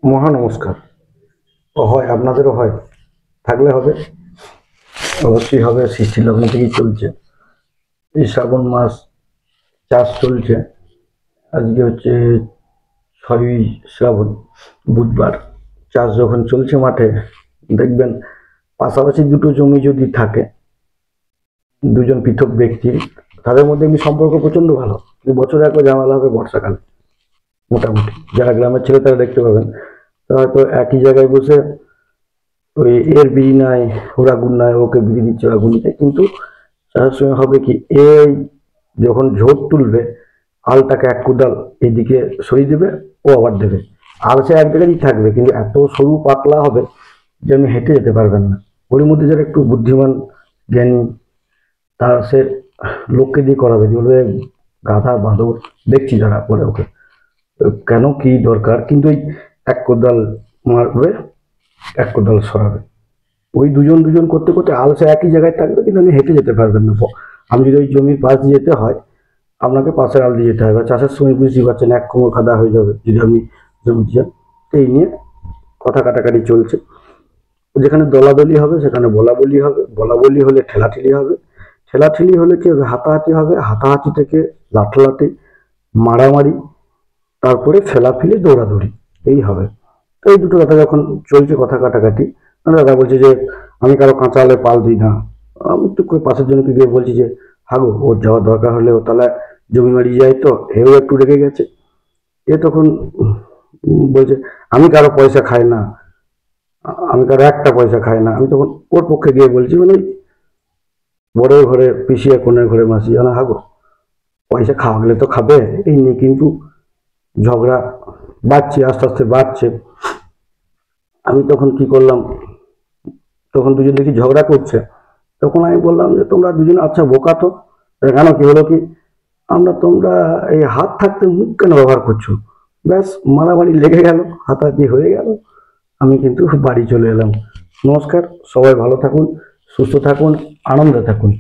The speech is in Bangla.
মহা নমস্কার। হয় আপনাদেরও হয়, থাকলে হবে, অবশ্যই হবে। সৃষ্টি লগ্ন থেকেই চলছে। এই শ্রাবণ মাস চাষ চলছে। আজকে হচ্ছে 6ই শ্রাবণ, বুধবার। চাষ যখন চলছে মাঠে, দেখবেন পাশাপাশি দুটো জমি যদি থাকে, দুজন পৃথক ব্যক্তি, তাদের মধ্যে এমনি সম্পর্ক প্রচন্ড ভালো, কিন্তু বছরে একবার ঝামেলা হবে বর্ষাকালে। মোটামুটি যারা গ্রামের ছেলে তারা দেখতে পাবেন, তারা হয়তো একই জায়গায় বসে ওই এর বিড়ি নাই, ওরা গুণ নাই, ওকে বিড়ি দিচ্ছে, ওরা গুণ দিচ্ছে, কিন্তু তার সঙ্গে হবে কি, এই যখন ঝোপ তুলবে, আলটাকে এক কোদাল এদিকে সরিয়ে দেবে, ও আবার দেবে। আল সে এক জায়গায় থাকবে, কিন্তু এত সরু পাতলা হবে যে আপনি হেঁটে যেতে পারবেন না। ওর মধ্যে যারা একটু বুদ্ধিমান, জ্ঞানী, তার সে লোককে দিয়ে করাবে, যে বলবে গাধা বাঁদর, দেখছি যারা বলে ওকে কেন কি দরকার, কিন্তু ওই এক কোদাল মারবে, এক কোদাল সরাবে। ওই দুজন দুজন করতে করতে আলসে একই জায়গায় থাকবে, কিন্তু আপনি হেঁটে যেতে পারবেন না। আমি যদি ওই জমির পাশ দিয়ে যেতে হয়, আপনাকে পাশের আল দিয়ে যেতে হবে। চাষের সময় বুঝতেই পারছেন, এক কোমর খাদা হয়ে যাবে যদি আপনি জমি যান। এই নিয়ে কথা কাটাকাটি চলছে। যেখানে দলাদলি হবে সেখানে বলা বলি হবে, বলা বলি হলে ঠেলাঠেলি হবে, ঠেলাঠেলি হলে কি হবে, হাতাহাতি হবে, হাতাহাতি থেকে লাঠলাঠি, মারামারি, তারপরে ফেলাফেলি, দৌড়াদৌড়ি, এই হবে। তো এই দুটো কথা যখন চলছে কথা কাটাকাটি, দাদা বলছে যে আমি কারো কাঁচা আলে পাল দিই না। আমি একটু করে পাশের জনকে গিয়ে বলছি যে হাগো, ওর যাওয়ার দরকার হলে ও তাহলে জমি মারিয়ে যায়, তো এও একটু রেগে গেছে। এ তখন বলছে আমি কারো পয়সা খাই না, আমি কারো একটা পয়সা খাই না। আমি তখন ওর পক্ষে গিয়ে বলছি, মানে বড় ঘরে পিছিয়ে কোনের ঘরে মাসি, হাগো পয়সা খাওয়া গেলে তো খাবে, এই নিয়ে কিন্তু ঝগড়া বাড়ছে, আস্তে আস্তে বাড়ছে। আমি তখন কি করলাম, তখন দুজন দেখি ঝগড়া করছে, তখন আমি বললাম যে তোমরা দুজন আচ্ছা বোকা তো, কেন কি হলো কি, তোমরা এই হাত থাকতে মুখ কেন ব্যবহার করছো, ব্যাস মারামারি লেগে গেল, হাতাহাতি হয়ে গেল। আমি কিন্তু বাড়ি চলে এলাম। নমস্কার, সবাই ভালো থাকুন, সুস্থ থাকুন, আনন্দে থাকুন।